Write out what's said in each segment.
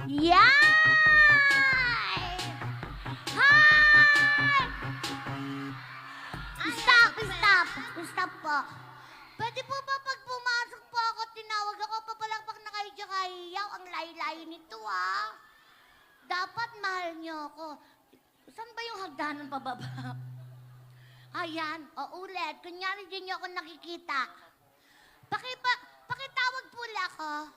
Yay! Hi! Stop, stop. Stop po. Pwede po ba pag pumasok po ako, tinawag ako, papalakpak na kayo dyan kahiyaw. Ang layo-layo nito, ah. Dapat mahal niyo ako. Saan ba yung hagdanan pababa? Ayan, o ulit. Kunyari din niyo ako nakikita. Pakitawag po ako.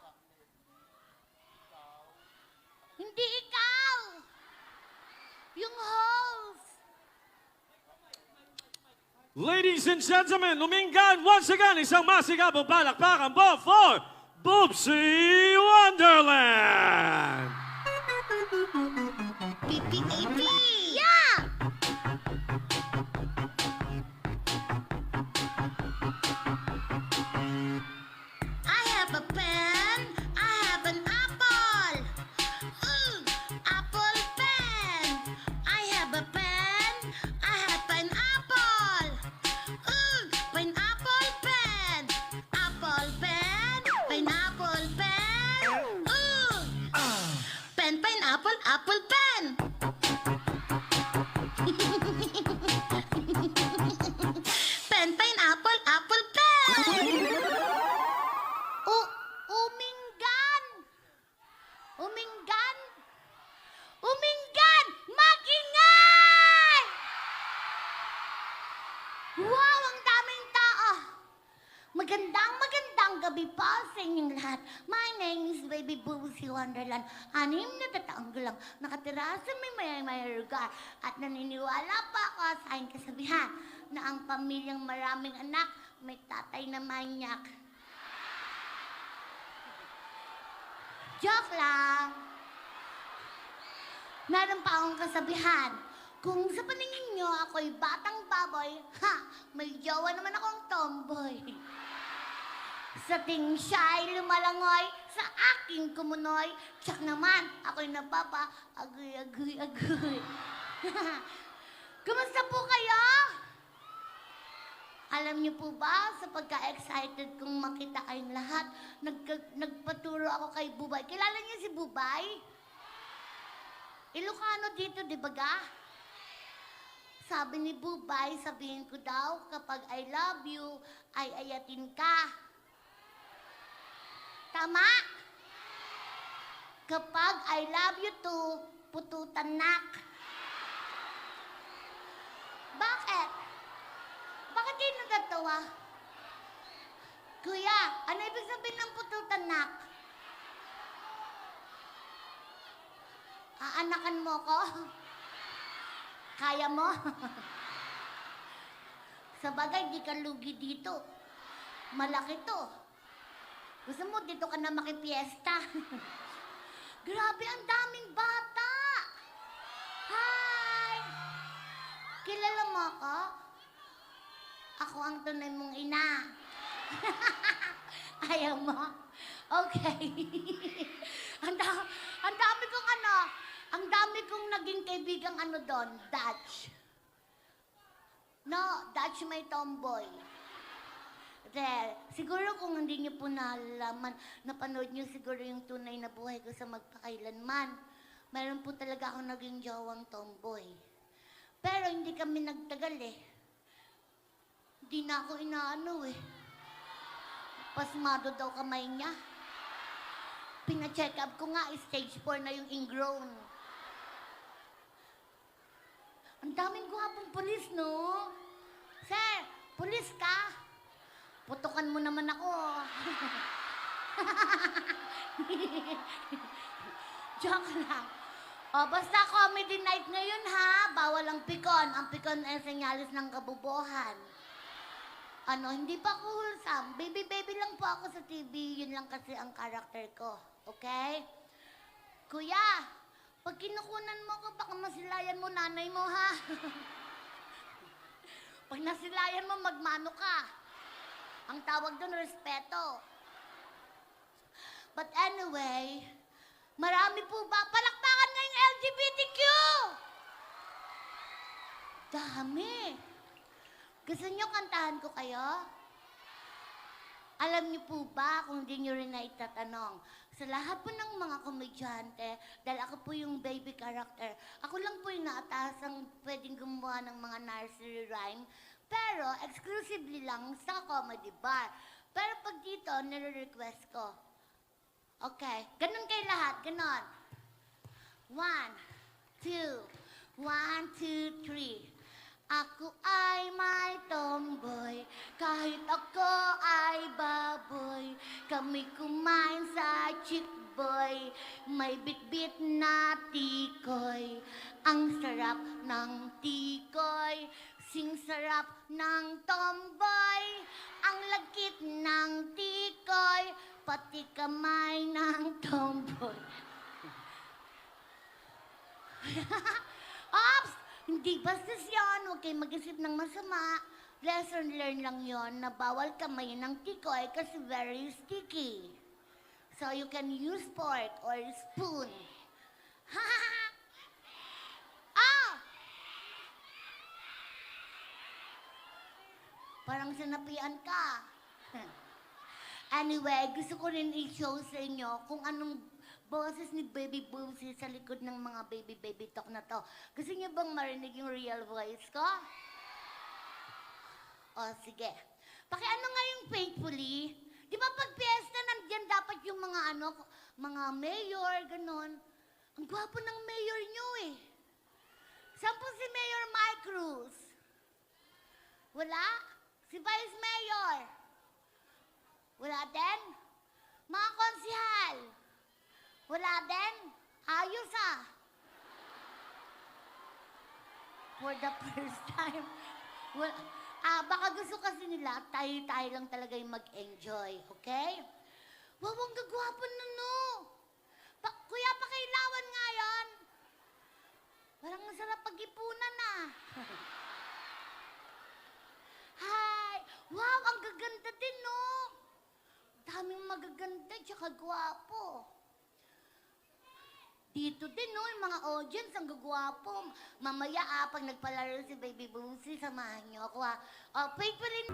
Hindi ikaw. Yung host. Ladies and gentlemen, luminggan once again isang masigabong palakpakan po for Boobsy Wonderland! PPAP! Yeah! I have a pen. I have an apple. Apple pen. I have a pen. I have pineapple. Pineapple pen. Apple pen. Pineapple pen. Pen, pineapple, apple pen. Pen, pineapple, apple pen. Uminggan! Uminggan! Uminggan! Mag-ingay! Wow, ang daming tao! Magandang gabi po sa inyong lahat. My name is Baby Boobsy Wonderland. 6 na taong gulang nakatira sa may lugar. At naniniwala pa ako sa aking kasabihan na ang pamilyang maraming anak may tatay na manyak. Joke lang. Meron pa akong kasabihan. Kung sa paningin nyo ako'y batang baboy, may jowa naman akong tomboy. Sa ting siya'y lumalangoy, sa aking kumunoy, tsak naman ako'y agoy. Kumusta po kayo? Alam niyo po ba, sa pagka-excited kong makita kayong lahat, nagpaturo ako kay Bubay. Kilala niyo si Bubay? Ilocano dito, di ba ga? Sabi ni Bubay, sabihin ko daw, kapag I love you, ay ayatin ka. Tama? Kapag I love you too, pututan nak. Bakit? Bakit kayo nagatawa? Kuya, ano ibig sabihin ng pututan nak? Aanakan mo ko? Kaya mo? Sa bagay, di ka lugi dito. Malaki to. Gusto mo, dito ka na makipiesta. Grabe, ang daming bata. Hi! Kilala mo ako? Ako ang tunay mong ina. Ayaw mo? Okay. ang dami kong naging kaibigang doon, Dutch. No, Dutch may tomboy. There, siguro kung hindi niyo po nalalaman, napanood niyo siguro yung tunay na buhay ko sa magpakailanman. Meron po talaga akong naging jowang tomboy. Pero hindi kami nagtagal eh. Hindi na ako inaano eh. Pasmado daw kamay niya. Pina-check up ko nga, stage 4 na yung ingrown. Ang daming gwapong pulis, no? Sir, pulis ka? Putukan mo naman ako. Joke lang. O, basta comedy night ngayon, ha? Bawal ang pikon. Ang pikon ay senyalis ng kabubuhan. Hindi pa ako wholesome. Baby lang po ako sa TV. Yun lang kasi ang karakter ko. Okay? Kuya, pag kinukunan mo ko, baka masilayan mo nanay mo, ha? Pag nasilayan mo, magmano ka. Ang tawag doon, respeto. But anyway, marami po ba? Palakpakan ngayong LGBTQ! Dami. Gusto niyo kantahan ko kayo? Alam niyo po ba, kung di niyo rin na itatanong, Sa lahat po ng mga komedyante, dahil ako po yung baby character, ako lang po yung naatasang pwedeng gumawa ng mga nursery rhyme, pero exclusively lang sa comedy bar. Pero pag dito, nire-request ko. Okay, ganun kayo lahat, ganun. 1, 2, 1, 2, 3. Ako ay may tomboy, kahit ako ay baboy. Kami kumain sa chickboy, may bit-bit na tikoy. Ang sarap ng tikoy, sing sarap ng tomboy. Ang lagkit ng tikoy, pati kamay ng tomboy. Ops! Hindi bastos yun. Huwag kayong mag-isip ng masama. Lesson learned lang yon na bawal kamayin ng tikoy kasi very sticky. So you can use fork or spoon. Ah! Parang sinapian ka. Anyway, gusto ko rin i-show sa inyo kung anong boses ni Baby Boomsy sa likod ng mga baby talk na to. Gusto niyo bang marinig yung real voice ko? O, sige. Pakiano nga yung faithfully. Di ba pag fiesta, nandiyan dapat yung mga mayor, ganon. Ang gwapo ng mayor nyo eh. Saan po si Mayor Mike Cruz? Wala? Si Vice Mayor? Wala din? Mga konsihal? Wala din? Ayos ah. For the first time. Baka gusto kasi nila, tayo lang talaga yung mag-enjoy. Okay? Wow, ang gagwapo na no. Kuya, pakailawan nga yan. Parang masarap pag-ipunan ah. Hi! Wow, ang gaganda din no. Daming magaganda, tsaka gwapo. Dito din, no, yung mga audience, ang gagwapo. Mamaya, pag nagpalaro si Baby Boomsy, samahan niyo ako, ha. Faithfully.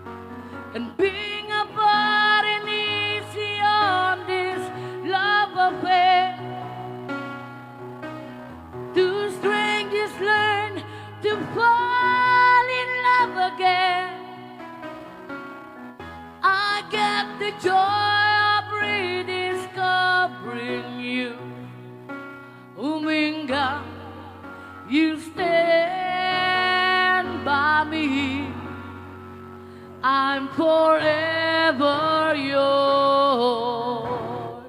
And being apart and easy on this love affair. Two strangers learn to fall in love again. I get the joy of rediscovering you. Uminga, you stand by me. I'm forever yours.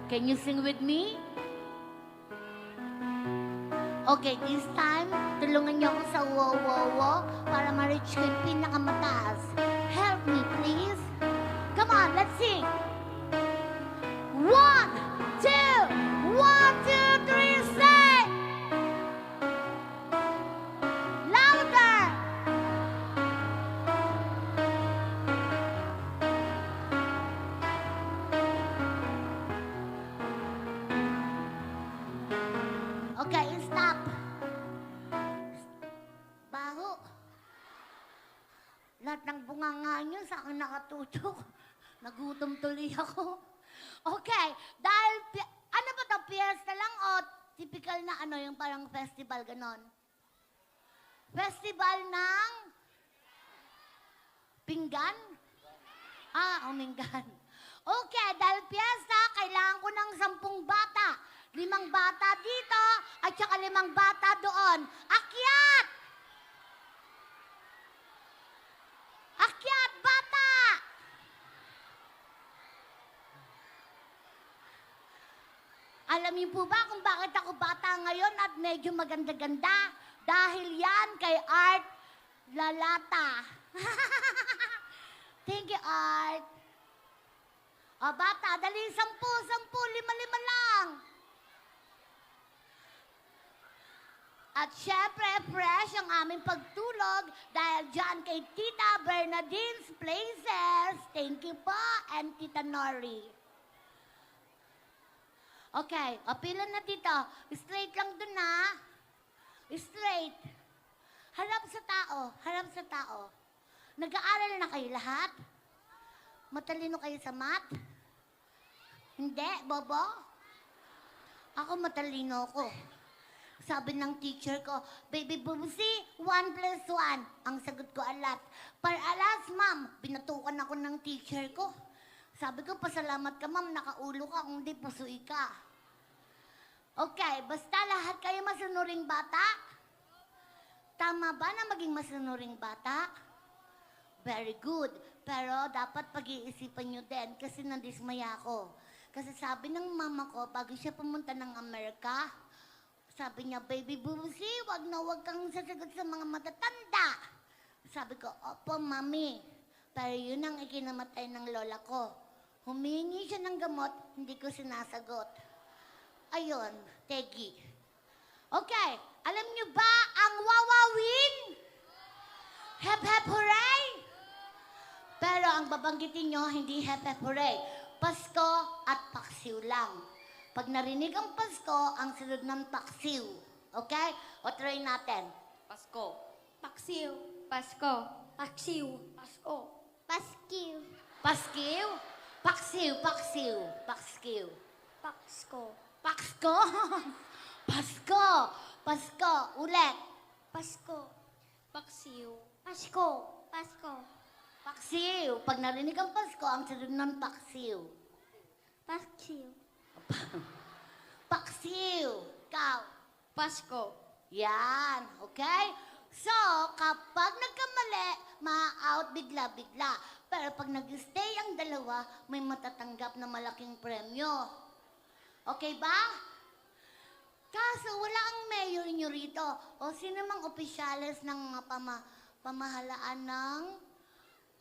Can you sing with me? Okay, this time, tulungan niyo ako sa wo-wo-wo para ma-reach ko yung pinakamataas. Help me, please. Come on, let's sing. 1, 2, 1, 2, 3, say! Louder! Okay, stop. Baho. Lahat ng bunganga niyo sa akin nakatutok. Nagutom tuloy ako. Okay, dahil, ano ba ito, fiesta lang o typical na yung parang festival, ganon? Festival ng pinggan? Uminggan. Okay, dahil fiesta, kailangan ko ng 10 bata. 5 bata dito, at saka 5 bata doon. Akyat! Akyat, bata! Alam niyo po ba kung bakit ako bata ngayon at medyo maganda-ganda? Dahil yan kay Art Lalata. Thank you, Art. O, bata, dali 10, 5 lang. At syempre, fresh ang aming pagtulog dahil dyan kay Tita Bernadine's Places. Thank you po, and Tita Nori. Okay, pila na dito. Straight lang dun na. Straight. Harap sa tao. Harap sa tao. Nag-aaral na kayo lahat? Matalino kayo sa math? Hindi, bobo. Ako matalino ko. Sabi ng teacher ko, Baby Bubsy, 1 plus 1. Ang sagot ko, alat. Alas, ma'am. Binatukan ako ng teacher ko. Sabi ko, pasalamat ka, ma'am. Nakaulo ka, kung di pusui ka. Okay, basta lahat kayo masunuring bata? Tama ba na maging masunuring bata? Very good. Pero dapat pag-iisipan nyo din kasi nandismaya ako. Kasi sabi ng mama ko, bago siya pumunta ng Amerika, sabi niya, Baby Bubsy, wag na wag kang sasagot sa mga matatanda. Sabi ko, opo, mami. Pero yun ang ikinamatay ng lola ko. Humingi siya ng gamot, hindi ko sinasagot. Ayun, Tegi. Okay, alam niyo ba ang wawawin? Hep hep hooray! Pero ang babanggitin nyo, hindi hep hep hooray. Pasko at paksiw lang. Pag narinig ang Pasko, ang sunod ng paksiw. Okay? O try natin. Pasko. Paksiw. Pasko. Paksiw. Pasko. Paskiw. Paskiw? Paksiw, paksiw, paskiw. Pasko. Pasko? Pasko. Pasko. Ulit. Pasko. Paksiw. Pasko. Pasko. Paksiw. Pag narinig ang Pasko, ang sunod ng paksiw. Paksiw. Paksiw. Ikaw. Pasko. Yan. Okay? So, kapag nagkamali, ma-out bigla-bigla. Pero pag nag-stay ang dalawa, may matatanggap na malaking premyo. Okay ba? Kaso, wala ang mayor nyo rito. O sino mang opisyales ng pamahalaan ng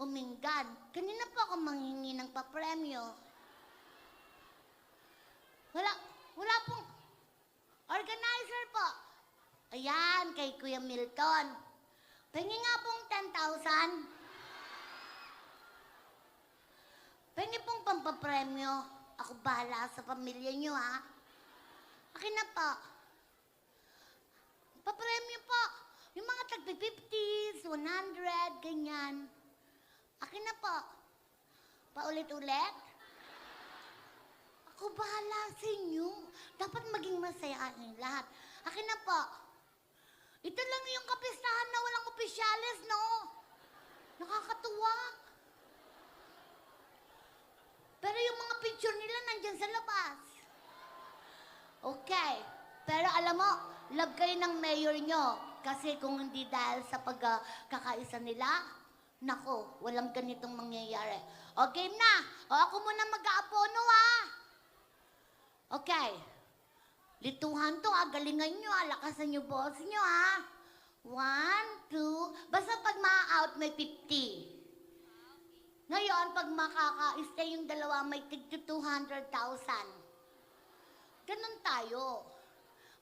Umingan. Kanina pa ako manghingi ng papremyo. Wala pong organizer po. Ayan, kay Kuya Milton. Pengi nga pong 10,000. Pengi pong pampapremyo. Ako bahala sa pamilya nyo, ha? Akin na po. Papremyo po. Yung mga tagpi-50s, 100, ganyan. Akin na po. Paulit-ulit. Ako bahala sa inyo. Dapat maging masaya ang lahat. Akin na po. Ito lang yung kapistahan na walang opisyales, no? Nakakatuwa. Pero yung mga picture nila nandyan sa labas. Okay. Pero alam mo, love kayo ng mayor nyo. Kasi kung hindi dahil sa pagkakaisa nila, nako, walang ganitong mangyayari. O, game na. O, ako muna mag-aapono, ha? Okay. Lituhan to, ha? Galingan nyo, ha? Lakasan nyo boss nyo, ha? 1, 2, basta pag ma-out, may 50. Ngayon, pag makaka-stay yung dalawa, may tig 200,000. Ganun tayo.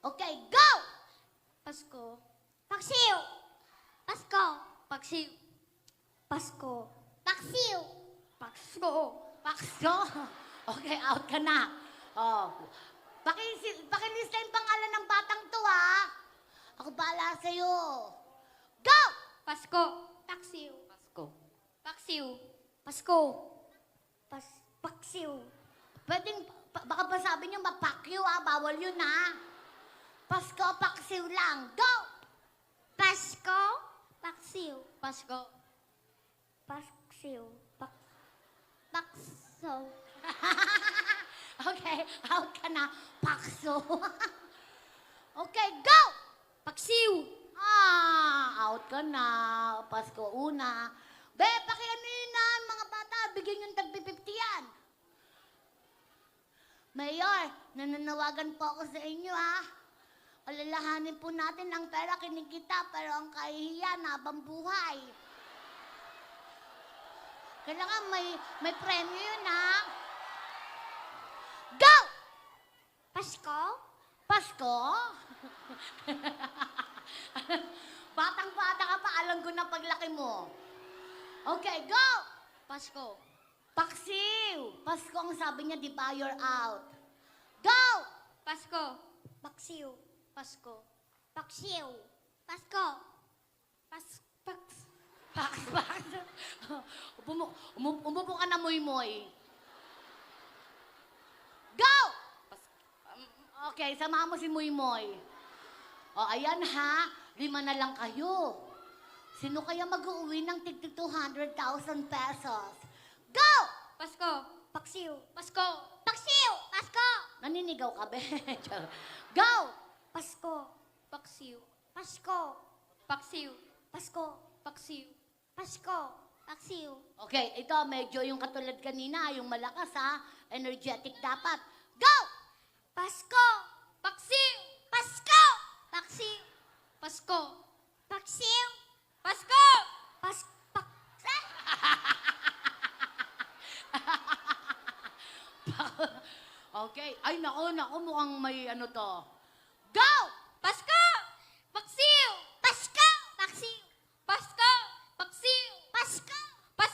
Okay, go! Pasko. Paksiw. Pasko. Paksiw. Pasko. Paksiw. Pakso. Pakso. Okay, out ka na. Oh. Pakilista yung pangalan ng batang to, ha? Ako bahala sa'yo. Go! Pasko. Paksiw. Pasko. Paksiw. Pasko. Paksiw. Pwedeng, baka pa sabi niyo mapakyo, ha? Bawal yun, ha? Pasko, paksiw lang. Go! Pasko. Paksiw. Pasko. Paksiw. Pakso. Okay, out ka na. Pakso. Okay, go! Paksiw. Out ka na. Pasko una. Be, pakiano yun na, mga bata. Bigyan yung tagpi-50 yan. Mayor, nananawagan po ako sa inyo, ha? Alalahanin po natin ang pera kinikita, pero ang kahihiyan habang buhay. Kailangan may premyo yun, ha? Go! Pasko. Pasko? Batang-bata ka pa, alam ko na paglaki mo. Okay, go! Pasko. Paksiw! Pasko ang sabi niya, di ba, you're out. Go! Pasko. Paksiw. Pasko. Paksiw. Pasko. Umupo ka na, moy-moy. Go! Pas- Okay, samahan mo si Muy Moy. O, ayan ha. 5 na lang kayo. Sino kaya mag-uwi ng tig 200,000 pesos? Go! Pasko. Paksiw. Pasko. Paksiw. Pasko. Naninigaw ka, be? Go! Pasko. Paksiw. Pasko. Paksiw. Pasko. Paksiw. Pasko. Paksiw. Okay, ito medyo yung katulad kanina, yung malakas ha. Energetic dapat. Go! Pasko. Paksiw. Pasko. Paksiw. Pasko. Paksiw. Pasko. Pas. Pak. Okay. Ay, nako, mukhang may ano to. Go! Pasko. Paksiw. Pasko. Paksiw. Pasko. Paksiw. Pasko. Pas.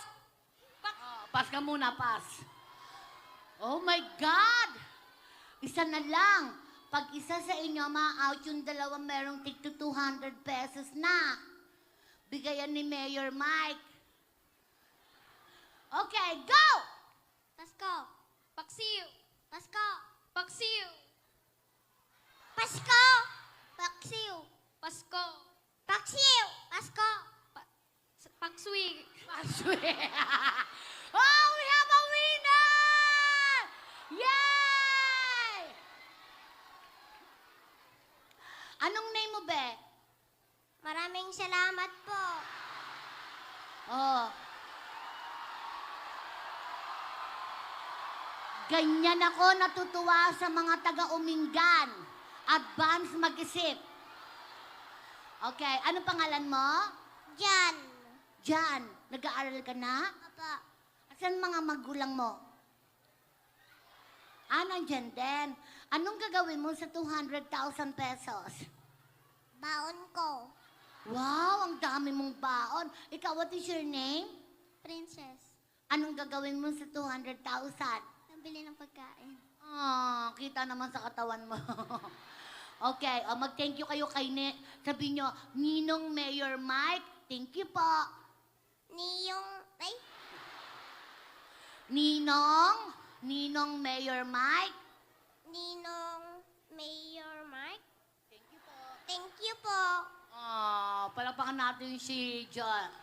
Pass ka muna, pass. Oh my God! Isa na lang. Pag isa sa inyo, ma-out yung dalawa, merong tig 200 pesos na. Bigayan ni Mayor Mike. Okay, go! Pasko. Paksiw. Pasko. Paksiw. Pasko. Paksiw. Pasko. Paksiw. Pasko. Pakswi. Oh, we have a winner! Yay! Anong name mo, be? Maraming salamat po. Oh. Ganyan ako natutuwa sa mga taga-Umingan. Advance mag-isip. Okay, ano pangalan mo? Jan. Jan, nag-aaral ka na? Papa. Asan mga magulang mo? Nandyan din. Anong gagawin mo sa 200,000 pesos? Baon ko. Wow, ang dami mong baon. Ikaw, what is your name? Princess. Anong gagawin mo sa 200,000? Nabili ng pagkain. Kita naman sa katawan mo. Okay, mag-thank you kayo kay sabihin nyo, Ninong Mayor Mike, thank you po. Ay, Ninong Mayor Mike. Ninong Mayor Mike. Thank you po. Thank you po. Palapakan natin si John.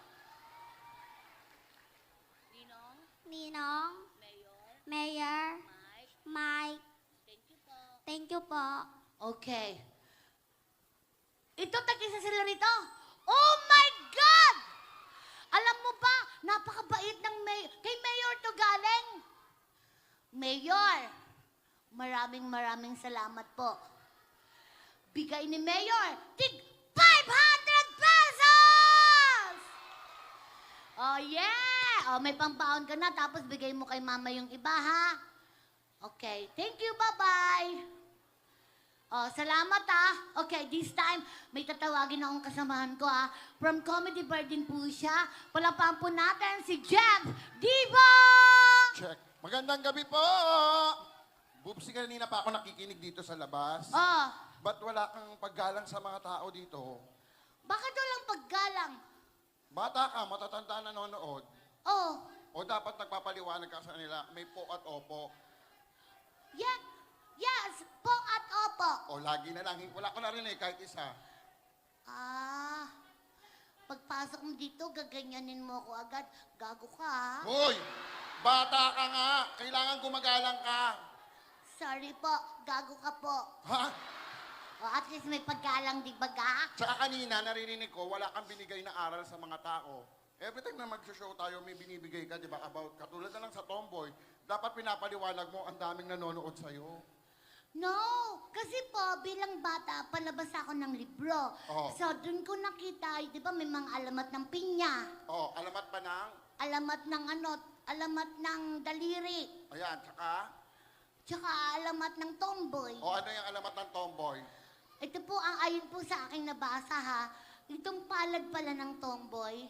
Ninong Ninong Mayor Mayor Mike, Mike. thank you po. Thank you po. Okay. Ito, tag-isa sila rito. Oh my God! Alam mo ba, napakabait ng kay Mayor to galing. Mayor, maraming salamat po. Bigay ni Mayor, tig 500 pesos! Oh yeah! May pambaon ka na, tapos bigay mo kay mama yung iba, ha? Okay, thank you, bye-bye. Salamat Okay, this time, may tatawagin akong kasamahan ko From Comedy Bar din po siya. Palapahan po natin si Jeff Diva! Check. Magandang gabi po! Bubsi, kanina pa ako nakikinig dito sa labas. Ba't wala kang paggalang sa mga tao dito? Bakit walang paggalang? Bata ka, matatanda nanonood. O dapat nagpapaliwanag ka sa nila, may po at opo. Yes, po at opo. O lagi na lang, wala ko narinig kahit isa. Pagpasok mo dito, gaganyanin mo ako agad. Gago ka, Hoy! Bata ka nga! Kailangan gumagalang ka! Sorry po, gago ka po. Ha? At least may paggalang, di ba ga? Tsaka kanina, naririnig ko, wala kang binigay na aral sa mga tao. Every time na mag-show tayo, may binibigay ka, di ba, about, katulad na lang sa Tomboy, dapat pinapaliwanag mo, ang daming nanonood sa'yo. No, kasi po, bilang bata, palabas ako ng libro. Oo. So, dun ko nakita, di ba, may mga alamat ng pinya. O, alamat pa ng, Alamat ng alamat ng daliri. ayan, Tsaka alamat ng tomboy. o ano yung alamat ng Tomboy? Ito po ang ayon po sa aking nabasa ha. Itong palad pala ng tomboy,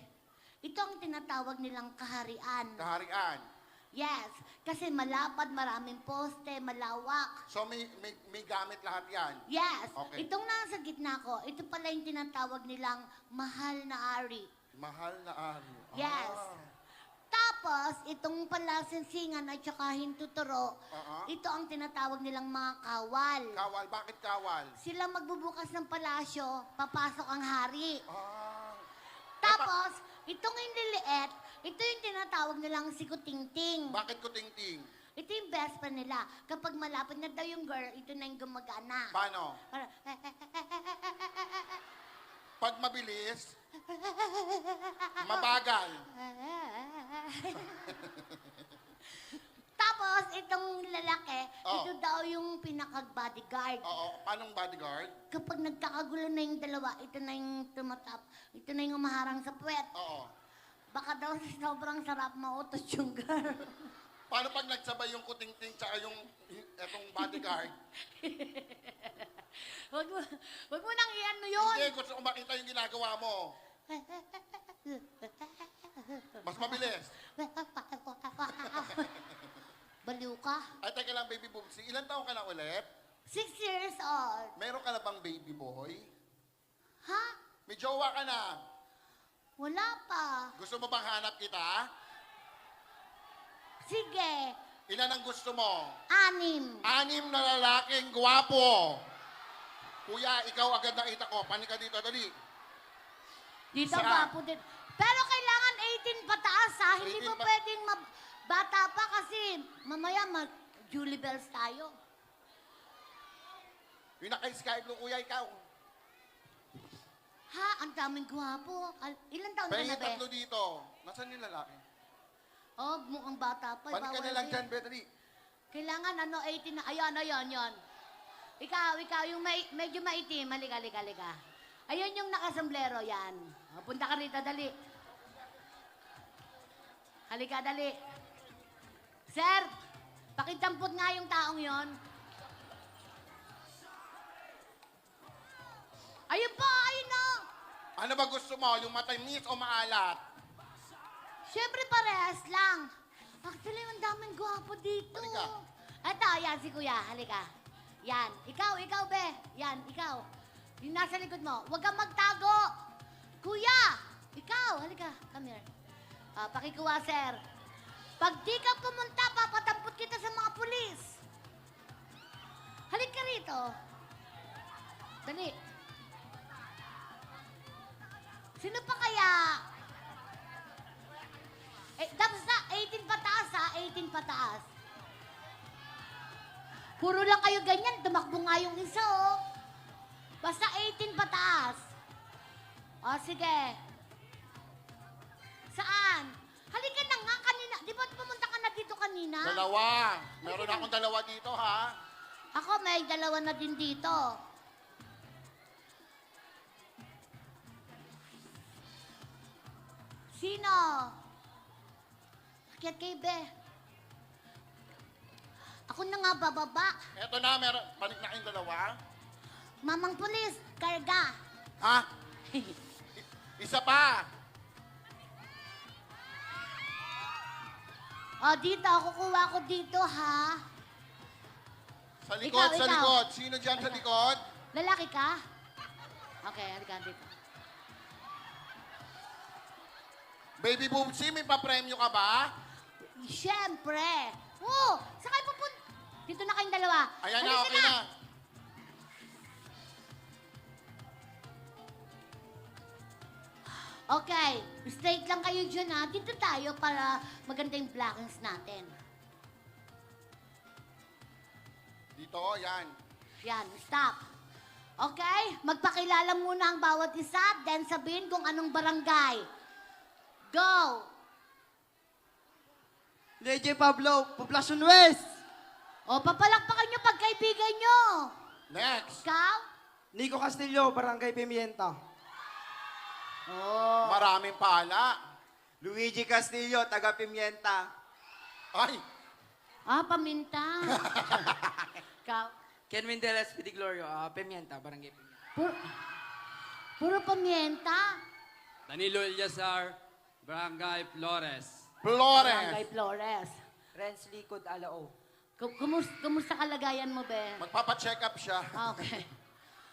ito ang tinatawag nilang kaharian. Kaharian. Yes, kasi malapad, maraming poste, malawak. So may gamit lahat yan. Yes, Okay. itong nasa gitna ko, ito pala yung tinatawag nilang mahal na ari. Mahal na ari. Yes. Ah. Tapos, Tapos, itong palasinsingan at saka hintuturo, Aha. ito ang tinatawag nilang mga kawal. Kawal, bakit kawal? Sila magbubukas ng palasyo, papasok ang hari. Ah. Tapos, itong inliliit, ito yung tinatawag nilang si Kutingting. Bakit ko ting-ting? Ito yung best friend nila. Kapag malapit na daw yung girl, ito na yung gumagana. Paano? Para- Pag mabilis, mabagal. Tapos, itong lalaki, Oh. ito daw yung pinaka-bodyguard. Oo, paanong bodyguard? Kapag nagkakagulo na yung dalawa, ito na yung tumatap, ito na yung umaharang sa puwet. Oo. Baka daw sobrang sarap mautos yung girl. Paano pag nagsabay yung kuting-ting tsaka yung etong bodyguard? Wag mo nang iano yun. Hindi, gusto ko makita yung ginagawa mo. Mas mabilis. Baliw ka. Ay, teka lang, baby boomsy. Ilan taong ka na ulit? 6 years old. Meron ka na bang baby boy? Ha? May jowa ka na. Wala pa. Gusto mo bang hanap kita? Sige. Ilan ang gusto mo? 6. 6 na lalaking gwapo. Kuya, ikaw agad nakita ko. Panik ka dito, dali. Dito Saan? gwapo din. Pero kailangan 18 pataas ha. Hindi 18 mo pwedeng bata pa kasi mamaya Julie Bells tayo. Yung naka-sky blue, kuya, ikaw. Ha? Ang daming gwapo. Ilan taon ka Pahingin na, be? tatlo dito. Nasaan yung lalaki? Oh, mukhang bata pa. Panik ka bawal na lang din. dyan, be, dali. Kailangan 18 na. Ayan. Ikaw, yung medyo maitim. Halika. Ayun yung nakasombrero, yan. Punta ka rito, dali. Halika, dali. Sir, pakitampot nga yung taong yon. Ayun po, ayun na. Ano ba gusto mo? Yung matamis o maalat? Siyempre parehas lang. Actually, ang daming gwapo dito. Halika. Eto, yan si kuya. Halika. Yan. Ikaw, be. Yan, ikaw. Yung nasa likod mo. Huwag kang magtago. Kuya! Ikaw, halika. Come here. Pakikuha, sir. Pag di ka pumunta, papatampot kita sa mga pulis. Halika rito. Dali. Sino pa kaya? Tapos na, 18 pataas ha, 18 pataas. Puro lang kayo ganyan, tumakbo nga yung isa oh. Basta 18 pataas. O sige. Saan? Halika na nga kanina. Di ba pumunta ka na dito kanina? Dalawa. Meron akong dalawa dito, ha? Ako may dalawa na din dito. Sino? Akyat kay Be. Ako na nga bababa. Eto na, meron. Panik na kayong dalawa. Mamang pulis, karga. Ha? Isa pa. O, dito. Kukuha ko dito, ha? Sa likod, Ikaw, sa ikaw. likod. Sino dyan sa likod? Lalaki ka? Okay, halika dito. Baby Boomsy, may papremyo ka ba? Siyempre. Oh, saan kayo pupunta? Dito na kayong dalawa. Ayan na, Halika okay na. Okay, straight lang kayo dyan ha. Dito tayo para maganda yung blockings natin. Dito, yan. Yan, stop. Okay, magpakilala muna ang bawat isa, then sabihin kung anong barangay. Go! DJ Pablo, Poblacion West. O, papalakpakan nyo pagkaibigan nyo. Next. Ikaw? Nico Castillo, Barangay Pimienta. Oh. Maraming pala. Luigi Castillo, taga Pimienta. Ay, Paminta. Ikaw? Ken Mendeles, Pidi Glorio, Pimienta, Barangay Pimienta. Puro pamienta. Danilo Eliazar, Barangay Flores. Barangay Flores. Flores. Renz Likod, Alao. Kumusta kalagayan mo, be? Magpapacheck up siya. Okay.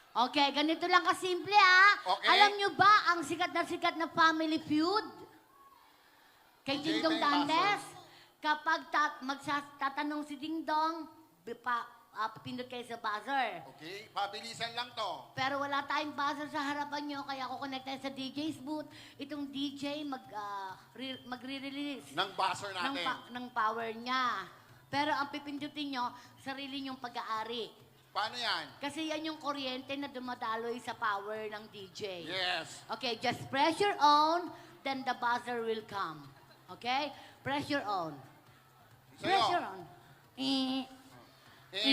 Okay, ganito lang kasimple ha. Okay. Alam nyo ba ang sikat na Family Feud? Kay DJ Dingdong Beng Dantes, kapag magtatanong si Dingdong, pindot kayo sa buzzer. Okay, pabilisan lang to. Pero wala tayong buzzer sa harapan nyo, kaya ako connect tayo sa DJ's booth. Itong DJ magre-release Ng buzzer natin. ng power niya. Pero ang pipindutin nyo, sarili nyong pag-aari. Paano yan? Kasi yan yung kuryente na dumadaloy sa power ng DJ. Yes. Okay, just press your on, then the buzzer will come. Okay? Press your on. Press Sa'yo. your on. Eh, DJ,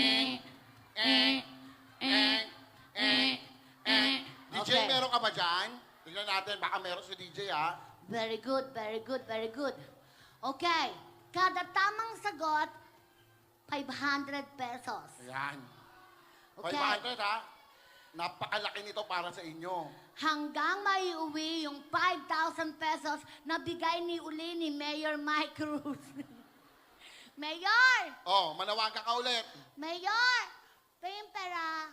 Okay. meron ka ba dyan? Tingnan natin, baka meron si DJ, ha? Very good, very good, very good. Okay, kada tamang sagot, 500 pesos. Ayan. Okay. 500, ha? Napakalaki nito para sa inyo. Hanggang maiuwi yung 5,000 pesos na bigay ni uli ni Mayor Mike Cruz. Mayor! Oh, manawagan ka ulit. Mayor! Yung pera.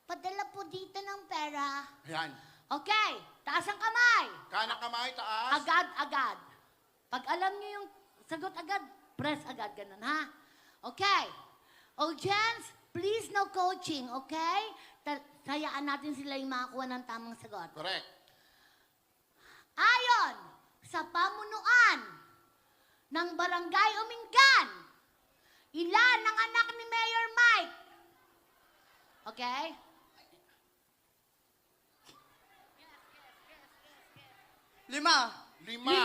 Padala po dito ng pera. Ayan. Okay, taas ang kamay. Kanang kamay, taas. Agad. Pag alam niyo yung sagot agad, press agad, ganun, ha? Okay. Audience, please no coaching, okay? Hayaan natin sila yung makakuha ng tamang sagot. Correct. Ayon sa pamunuan ng Barangay Umingan, ilan ang anak ni Mayor Mike? Okay? Lima. Lima.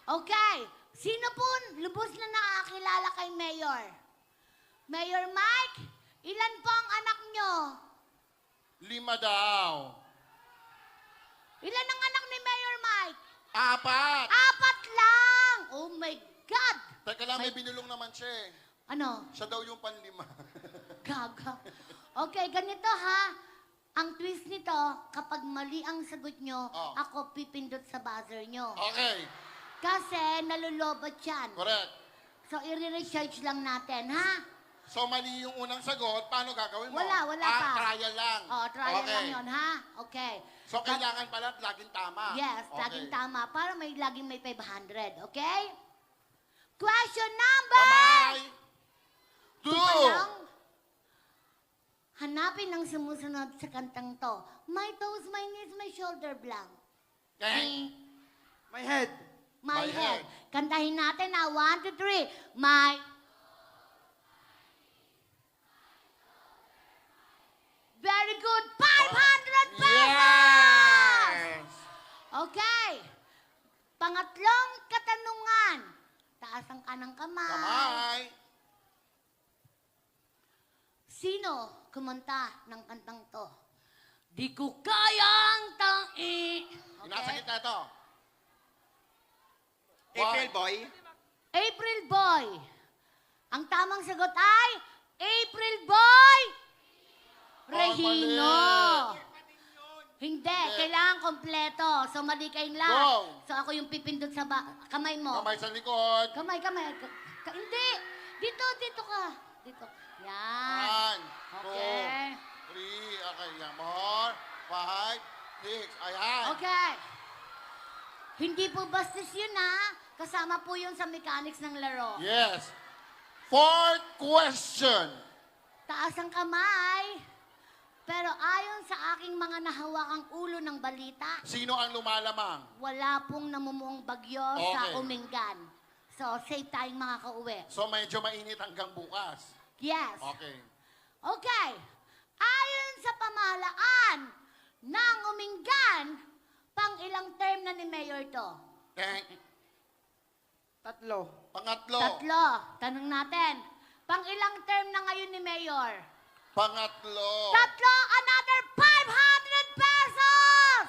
Okay. Sino po lubos na nakakilala kay Mayor? Mayor Mike, ilan po ang anak nyo? 5 daw. Ilan ang anak ni Mayor Mike? 4. 4 lang! Oh my God! Teka lang, may binulong naman siya, eh. Ano? Siya daw yung panlima. Gaga. Okay, ganito ha. Ang twist nito, kapag mali ang sagot nyo, Oh. ako pipindot sa buzzer nyo. Okay. Kasi nalulobat yan. Correct. So, i-recharge lang natin, ha? So, mali yung unang sagot, paano gagawin mo? Wala pa. Trial lang. Oh, trial Okay. lang yun, ha? Okay. So, kailangan pala laging tama. Yes, Okay. laging tama. Para laging may 500, okay? Question number! Kamay. Ito pa lang. Hanapin ang sumusunod sa kantang to. My toes, my knees, my shoulder blank. Okay. My head. My My head. head. Kantahin natin na 1, 2, 3. My... Very good. 500 pesos! Yes! Okay. Pangatlong katanungan. Taas ang kanang kamay. Kamay. Sino kumanta ng kantang to? Di ko kayang tangi. Nasa gitna ito. April Boy. April Boy. Ang tamang sagot ay April Boy Regino. Hindi, kailangan kompleto. So, mali kayong lahat. Go. So, ako yung pipindot sa kamay mo. Kamay sa likod. Kamay. Hindi. Dito ka. Dito. Yan. 1, 2, Okay. 3, okay, yan. More. 5, 6, ayan. Okay. Hindi po bastos yun, ha? Kasama po yun sa mechanics ng laro. Yes. Fourth question. Taas ang kamay. Pero ayon sa aking mga nahawakang ulo ng balita, Sino ang lumalamang? wala pong namumuong bagyo sa Okay. Umingan. So, safe tayong makakauwi. So, medyo mainit hanggang bukas. Yes. Okay. Okay. Ayon sa pamahalaan ng Umingan, pang ilang term na ni Mayor to? Tatlo. Pangatlo. Tatlo. Tanong natin. Pang ilang term na ngayon ni Mayor? Pangatlo. Tatlo, another 500 pesos!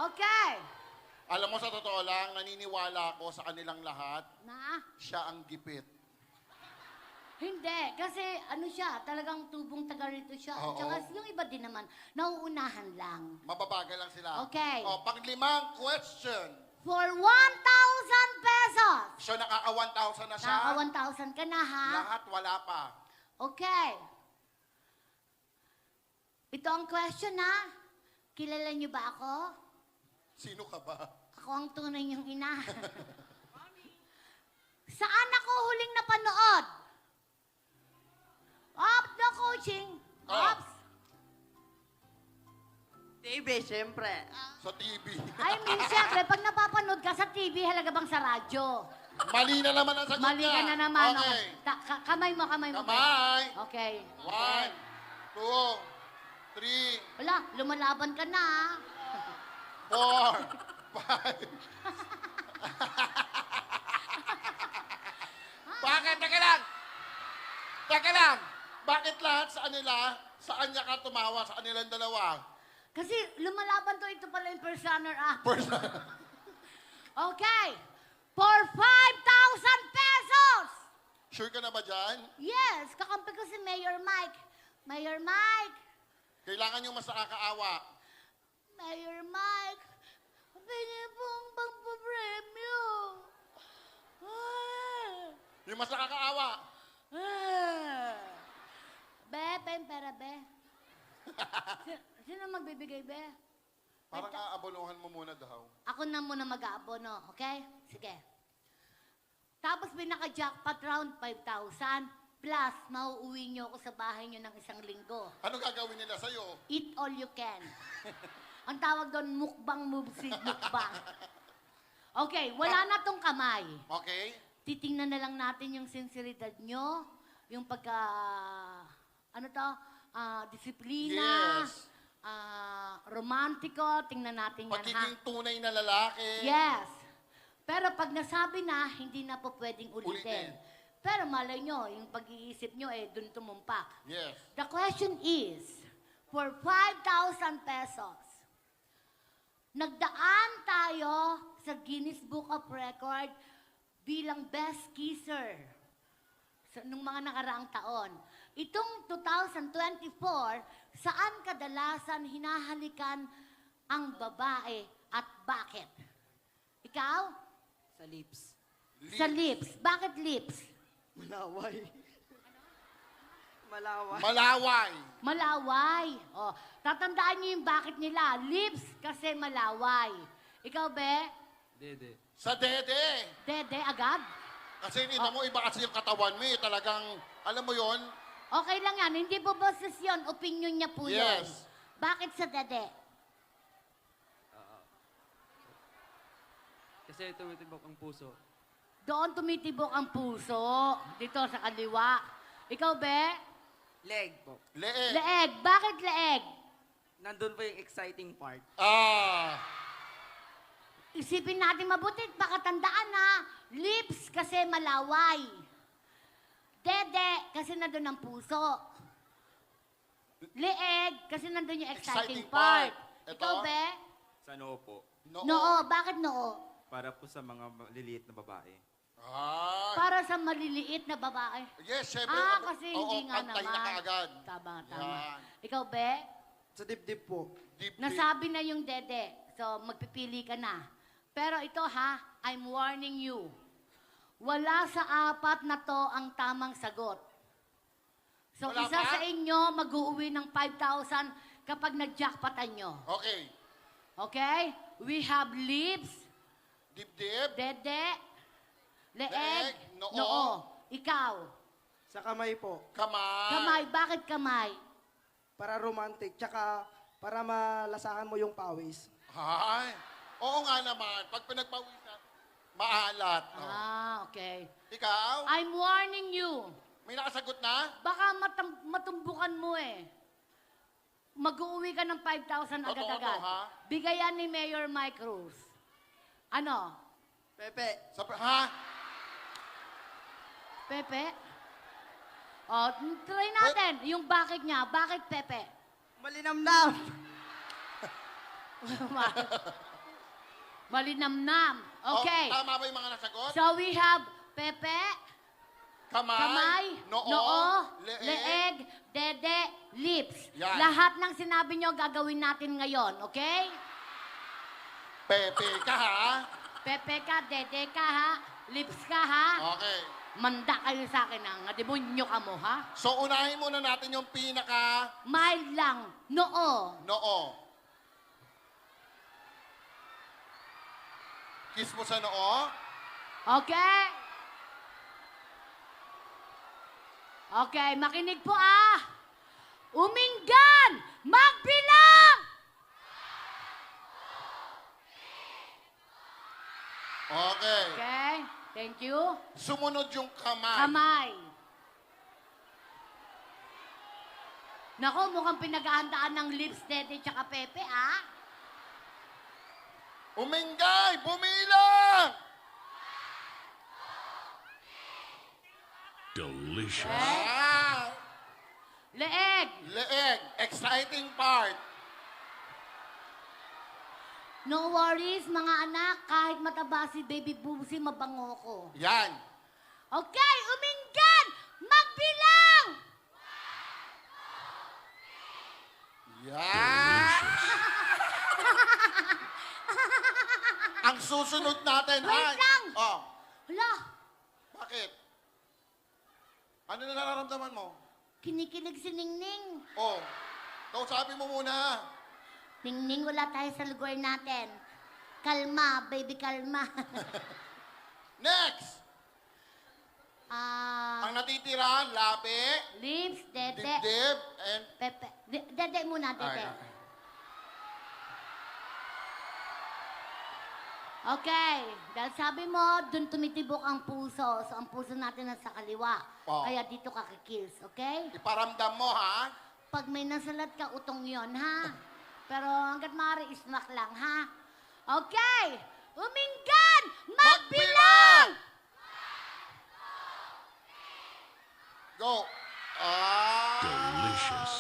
Okay. Alam mo, sa totoo lang, naniniwala ako sa kanilang lahat, Na? siya ang gipit. Hindi. Kasi ano siya, talagang tubong taga rito siya. Oo. Tsaka yung iba din naman, nauunahan lang. Mababagal lang sila. Okay. O, panglimang question. For 1,000 pesos! So, nakaka 1,000 na siya. Naka 1,000 ka na, ha? Lahat wala pa. Okay. Ito ang question, ha? Kilala niyo ba ako? Sino ka ba? Ako ang tunay niyong ina. Saan ako huling napanood? Ops, no coaching. Ops. TV, syempre. Sa TV. I mean, syempre, pag napapanood ka sa TV, halaga bang sa radyo? Mali na naman ang sagot Mali niya. ka na naman. Okay. Kamay mo, kamay mo. Kamay. Okay. 1, 2, 3, Wala, lumalaban ka na. 4, 5. Bakit? Teka lang! Teka lang! Bakit lahat sa kanila, sa kanya ka tumawa, sa kanilang dalawa? Kasi lumalaban to, ito pala yung personal act. Okay. For 5,000 pesos! Sure ka na ba dyan? Yes, kakampi ko si Mayor Mike. Mayor Mike! Kailangan yung mas nakakaawa. Mayor Mike! Pwede pong pagpapremyo. Yung mas nakakaawa. Be, pera, be. Sino magbibigay, be? Parang aabonohan mo muna daw. Ako na muna mag-aabono, okay? Sige. Tapos may naka-jackpot round 5,000 plus mauuwi niyo ako sa bahay niyo ng 1 linggo. Ano gagawin nila sa'yo? Eat all you can. Ang tawag doon, mukbang moves, mukbang. Okay, wala na tong kamay. Okay? Titingnan na lang natin yung sinseridad nyo, yung pagka, disiplina, Yes. romantiko, tingnan natin yan, ha? Pagiging tunay na lalaki. Yes. Pero pag nasabi na, hindi na po pwedeng ulitin. Ulitin. Pero malay nyo, yung pag-iisip nyo, dun tumumpak. Yes. The question is, for 5,000 pesos, nagdaan tayo sa Guinness Book of Record bilang best kisser nung mga nakaraang taon. Itong 2024, saan kadalasan hinahalikan ang babae at bakit? Ikaw? Sa lips. Sa lips. Bakit lips? Malaway. Malaway. Malaway. Malaway. Oh, tatandaan niyo yung bakit nila. Lips kasi malaway. Ikaw, be? Dede. Sa dede. Dede, agad? Kasi ina mo, iba kasi yung katawan mo eh. Talagang, alam mo yon. Okay lang yan. Hindi po boses yun. Opinion niya po yun. Yes. Bakit sa dede? Kasi tumitibok ang puso. Doon tumitibok ang puso. Dito sa kaliwa. Ikaw, be? Leg po. Leeg. Leeg. Bakit leeg? Nandun po yung exciting part. Isipin natin mabuti. Baka tandaan na. Lips kasi malaway. Dede kasi nandun ang puso. Leeg kasi nandun yung exciting Exciting part. part. Ikaw, Ito? be? Sa noo po. Noo. Bakit noo? Para po sa mga liliit na babae. Para sa maliliit na babae. Yes, syempre. Kasi hindi nga naman. Pantay na kaagad. Tama. Yan. Ikaw, be? Sa dibdib po. Deep, deep. Nasabi na yung dede. So, magpipili ka na. Pero ito ha, I'm warning you. Wala sa 4 na to ang tamang sagot. So, Wala isa pa? sa inyo mag-uuwi ng 5,000 kapag nag-jackpotan nyo. Okay. Okay? We have lips, Deep, deep. dede, leeg, Leeg, noo. noo. Ikaw. Sa kamay po. Kamay. Kamay. Bakit kamay? Para romantic. Tsaka para malasahan mo yung pawis. Ay. Oo nga naman. Pag pinagpawisan, maalat. Okay. Ikaw? I'm warning you. May nakasagot na? Baka matumbukan mo eh. Mag-uwi ka ng 5,000 agad-agad. Totoo, ha? Bigayan ni Mayor Mike Cruz. Ano? Pepe. Ha? Pepe? O, try natin. Yung bakit niya. Bakit Pepe? Malinamnam. Malinamnam. Okay. Oh, tama ba yung mga nasagot? So we have Pepe, kamay, noo, leeg, dede, lips. Yan. Lahat ng sinabi nyo gagawin natin ngayon, okay? Pepe ka, ha? Pepe ka, dede ka ha, lips ka ha. Okay. Manda kayo sa akin nga demonyo ka mo ha. So, unahin muna natin yung pinaka Mild lang, noo. noo. Kiss mo sa noo. Okay? Okay, makinig po ah. Uminggan! Magbilang! Okay. Okay, thank you. Sumunod yung kamay. Kamay. Nako, mukhang pinaghahandaan ng lips, Dede, tsaka Pepe, ah. Umingay! Bumilang! Delicious. Okay? Ah! Leeg. Leeg. Exciting part. No worries, mga anak. Kahit mataba si Baby Boobsy, mabango ko. Yan. Okay, uminggan! Magbilang! Yan. Ang susunod natin Wait lang! Oh, Hala, bakit? Ano na nararamdaman mo? kinikilig si Ningning. Oh, kausapin mo muna. Ningning, wala tayo sa lugar natin. Kalma, baby, kalma. Next! Ah, Ang natitira, labi, lips, Dede, dibdib, and... Pepe. Dede muna, Dede. Ay, Okay, dahil sabi mo, dun tumitibok ang puso. So, ang puso natin nasa kaliwa. Oh. Kaya dito ka kikills, okay? Iparamdam mo, ha? Pag may nasalat ka, utong yon ha? Pero hanggat maaari, ismak lang, ha? Okay! Uminggan! Magbilang! Go! Ah! Delicious.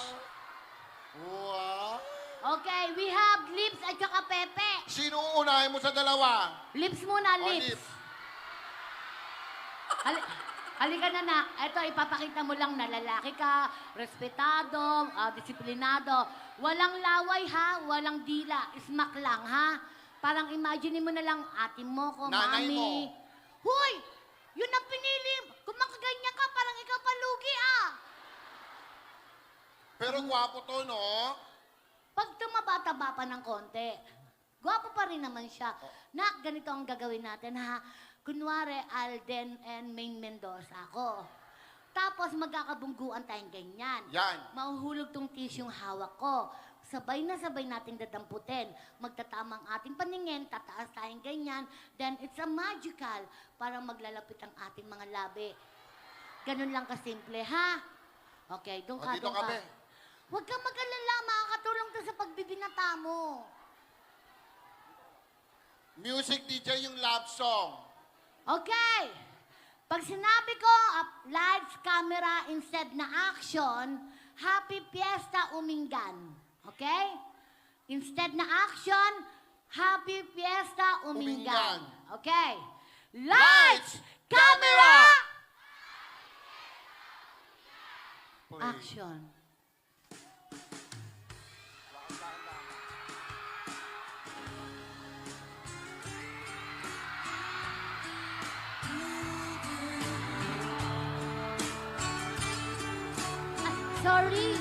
Wow! Okay, we have lips at saka Pepe. Sino uunahin mo sa dalawa? Lips muna, O, lips. Halika na, nak. Ito, ipapakita mo lang na lalaki ka, respetado, disiplinado. Walang laway, ha? Walang dila. Ismak lang, ha? Parang imagine mo na lang, ate mo ko, Nanay mami. mo. Huy! Yun ang pinili. Kung makaganyan ka, parang ikaw palugi, ah. Pero gwapo to, no? Pag tumaba-taba pa ng konti, gwapo pa rin naman siya. Nak, ganito ang gagawin natin, ha? Kunwari, Alden and Maine Mendoza ako. Tapos magkakabungguan tayong ganyan. Yan. Mahuhulog tong tisyong hawak ko. Sabay na sabay nating dadamputin. Magtatama ang ating paningin, tataas tayong ganyan. Then it's a magical para maglalapit ang ating mga labi. Ganun lang kasimple, ha? Okay, doon O, ka, dito doon ka. kami. Huwag kang mag-alala, makakatulong to sa pagbibinata mo. Music DJ yung love song. Okay. Pag sinabi ko, lights, camera, instead na action, happy fiesta, uminggan. Okay? Instead na action, happy fiesta, uminggan. Okay. Lights, camera, Play. action. Sorry.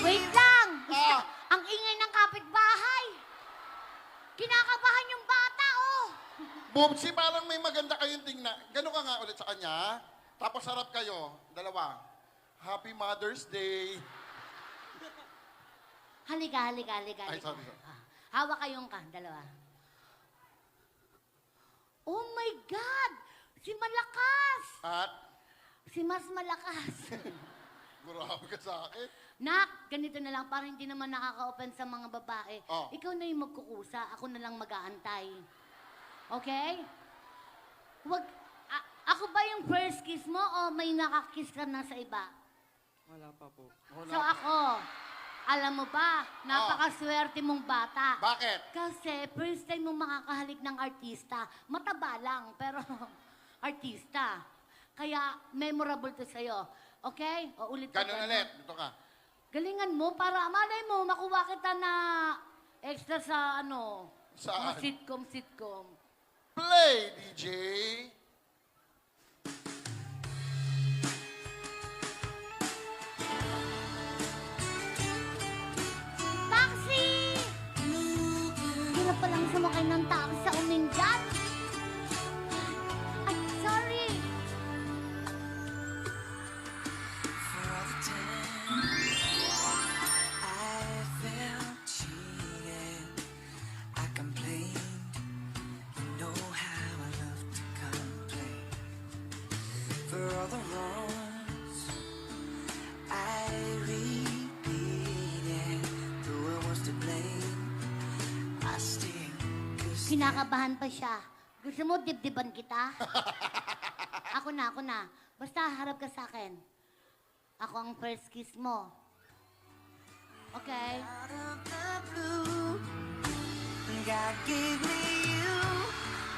Wait lang! Ah. Ang ingay ng kapitbahay. Kinakabahan yung bata, oh. Bumsi, parang may maganda kayong tingnan. Gano'n ka nga ulit sa kanya. Tapos harap kayo. Dalawa. Happy Mother's Day. Halika, halika, halika. Ay, halika. sorry, sorry. Hawak kayong ka, dalawa. Oh my God! Si Malakas! At, Si Mas Malakas. grabe ka sa akin. Nak, ganito na lang, para hindi naman nakaka-open sa mga babae. Oh. Ikaw na yung magkukusa, ako na lang mag-aantay. Okay? Wag, ako ba yung first kiss mo o may nakakiss ka na sa iba? Wala pa po. So ako, alam mo ba, napakaswerte mong bata. Bakit? Kasi first time mong makakahalik ng artista. Mataba lang, pero artista. Kaya memorable to sa'yo. Okay? O ulit ka. Ganun ulit. Dito ka. Galingan mo para malay mo makuha kita na extra sa ano, Saan? sitcom. Play, DJ. Taxi! Hirap palang sumakay ng taxi sa Umingan. Ay, sorry. I felt cheated. I complained. You know how I love to complain. For all the wrongs I repeated. Though I was to blame, I still could Kinakabahan pa siya. Gusto mo dibdiban kita? Ako na. Basta harap ka sa akin. Ako ang first kiss mo. Okay? out of the blue. God gave me you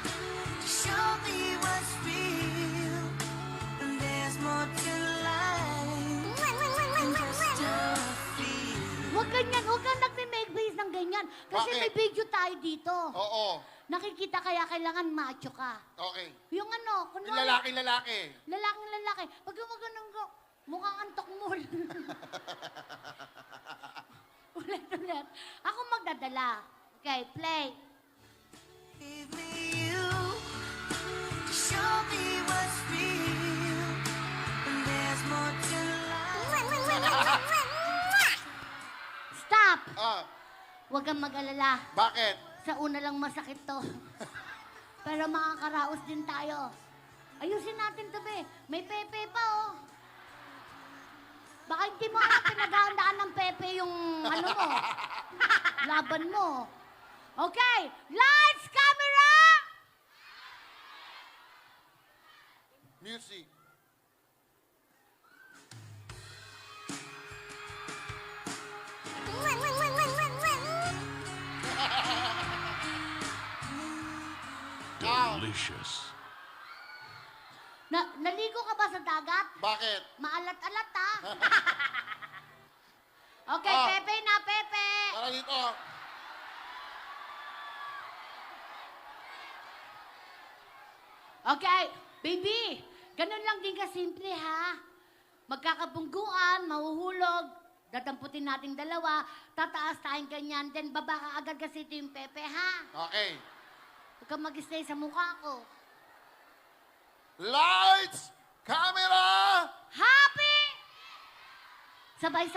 to show me what's real. And there's more to life than just a feel. Huwag ganyan. Huwag kang nagme-make face ng ganyan. Kasi Bakit? may video tayo dito. Oo. Nakikita kaya kailangan macho ka. Okay. Yung ano, Yung kunwari, lalaki. lalaki. Pag gumagano'n ko, mukhang antok mo. ulit. Ako magdadala. Okay, play. Gave me you to show me what's real. And there's more to life. Stop! Ah, Huwag kang mag-alala. bakit? Sa una lang masakit to. Pero makakaraos din tayo. Ayusin natin to, be. May pepe pa, oh. Baka hindi mo nga pinaghandaan ng pepe yung ano mo. Laban mo. Okay, lights, camera! Music. Delicious. Naligo ka ba sa dagat? Bakit? Maalat-alat, ha? Okay, Ah. pepe na, pepe. Tara dito. Okay, baby. Ganun lang din kasimple, ha? Magkakabungguan, mahuhulog, dadamputin nating dalawa, tataas tayong ganyan, then baba ka agad kasi ito yung pepe, ha? Okay. Huwag kang mag-stay sa mukha ko. Lights! Camera! Happy! Sabay.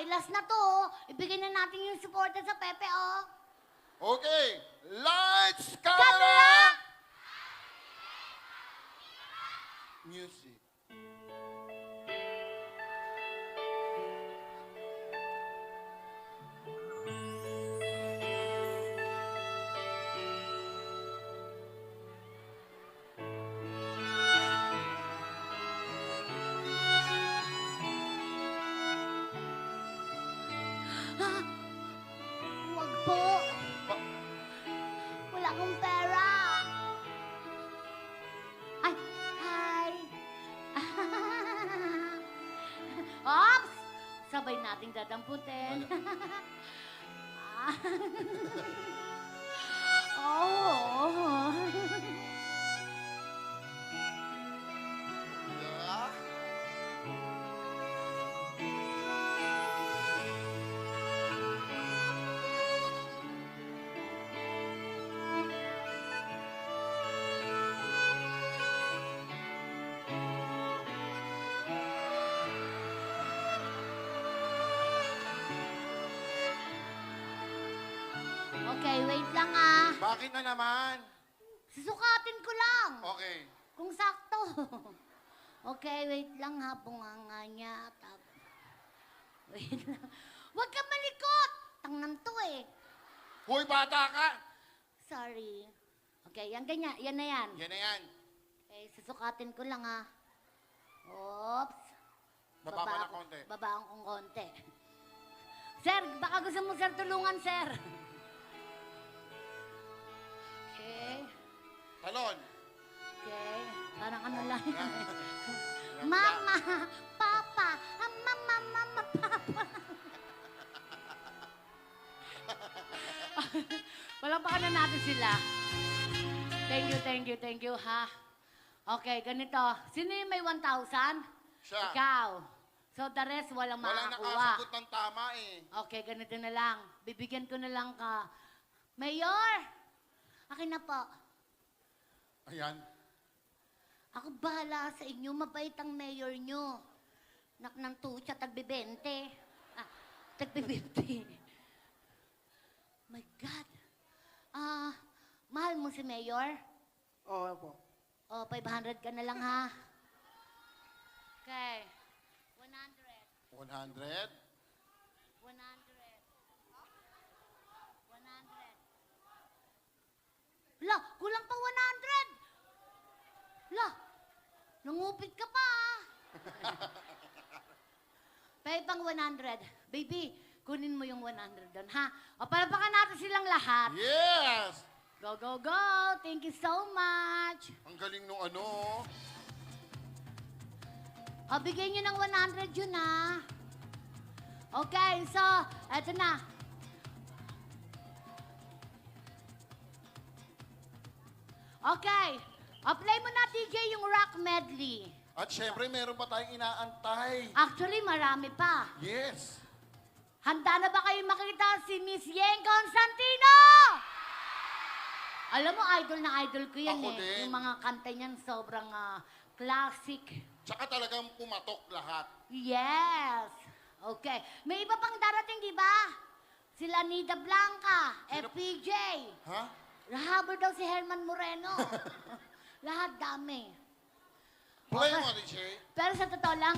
Last na to, oh. Ibigay na natin yung supporter sa pepe, oh. Okay. Lights! Camera! Camera! Music. Huwag po. Wala akong pera. Ay, hi. Ops! Sabay nating dadamputin. Oh. Yeah. Okay, wait lang ah. Bakit na naman? Susukatin ko lang. Okay. Kung sakto. Okay, wait lang ha. Bunganga niya. Wait lang. Huwag ka malikot. Tangnan to eh. Hoy, bata ka! Sorry. Okay, yan ganyan. Yan na yan. Yan na yan. Okay, susukatin ko lang ha. Oops. Baba pa ng konti. Babaan kong konti. Sir, baka gusto mo, sir, tulungan, sir. Okay. Talon. Okay. Parang ano lang. Yan. Mama, Papa, Mama, Papa. Palampakan na natin sila. Thank you, ha. Okay, ganito. Sino yung may 1,000? Siya. Ikaw. So, the rest, walang Walang makakuha. nakasagot ng tama eh. Okay, ganito na lang. Bibigyan ko na lang ka. Mayor! Akin na po. Ayan. Ako bahala sa inyo. Mabait ang mayor nyo. Nak ng tutsa, tagbe-20. Tagbe-50. My God. Mahal mo si mayor? Oo po. O, 500 ka na lang, ha? Okay. 100. 100. 100. 100. La, kulang pa 100. La, nangupit ka pa. Pay pang 100. Baby, kunin mo yung 100 doon, ha? O, palapakan natin silang lahat. Yes! Go, go, go. Thank you so much. Ang galing nung ano. O, bigyan nyo ng 100 yun, ha? Okay, so, eto na. Okay. Apply mo na, DJ, yung rock medley. At syempre, meron pa tayong inaantay. Actually, marami pa. Yes. Handa na ba kayo makita si Miss Yeng Constantino? Alam mo, idol na idol ko yan Ako eh. din. Yung mga kanta niyan, sobrang classic. Tsaka talagang pumatok lahat. Yes. Okay. May iba pang darating, di ba? Sila Nida Blanca, Sino? FPJ. Ha? Rahabol daw si Herman Moreno. Lahat dami. Play Okay. mo, DJ. Pero sa totoo lang,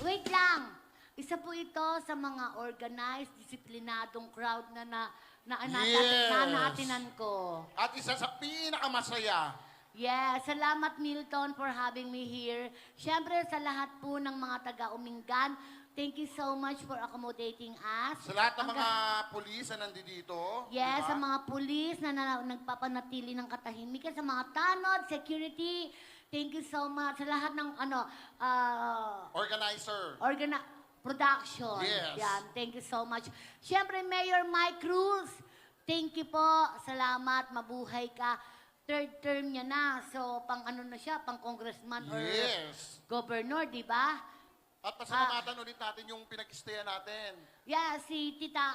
wait lang. Isa po ito sa mga organized, disiplinadong crowd na Yes. naatinan ko. At isa sa pinakamasaya. Yes, salamat Milton for having me here. Siyempre sa lahat po ng mga taga-Umingan, thank you so much for accommodating us. Sa lahat ng Ang mga pulis na nandito. Yes, diba? sa mga pulis na nagpapanatili ng katahimikan, sa mga tanod, security, thank you so much. Sa lahat ng Organizer. production. Yes. Yan, thank you so much. Siyempre, Mayor Mike Cruz, thank you po. Salamat, mabuhay ka. Third term niya na. So, pang ano na siya, pang congressman Yes. or governor, di ba? At pasalamatan ulit natin yung pinag-stayan natin. Yeah, si Tita,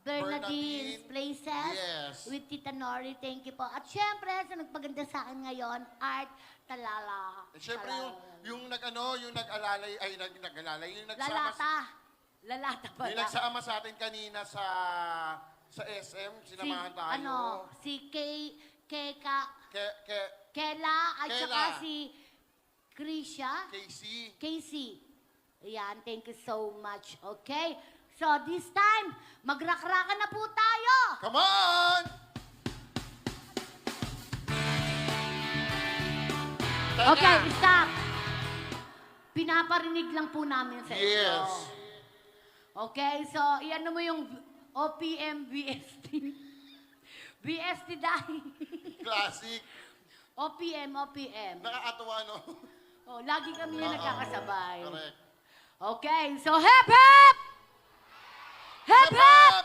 Bernadine's Bernadine. Places Yes. with Tita Nori. Thank you po. At syempre, sa nagpaganda sa akin ngayon, Art Talala. At syempre Talala. yung nag-alalay, yung nagsama, Lalata pala. yung nagsama sa atin kanina sa SM, sinamahan tayo. Si Kela, Kela, at Kela. saka si Krisha. Casey. Ayan, thank you so much. Okay? So, this time, magrakrakan na po tayo! Come on! Teka. Okay, stop! Pinaparinig lang po namin sa inyo. Yes. Okay, so, iyan mo yung OPM BST. BST dahil. Classic. OPM. Nakakatawa, no? Oh, lagi kami na nagkakasabay. Correct. Okay, so hep hep! Hep hep!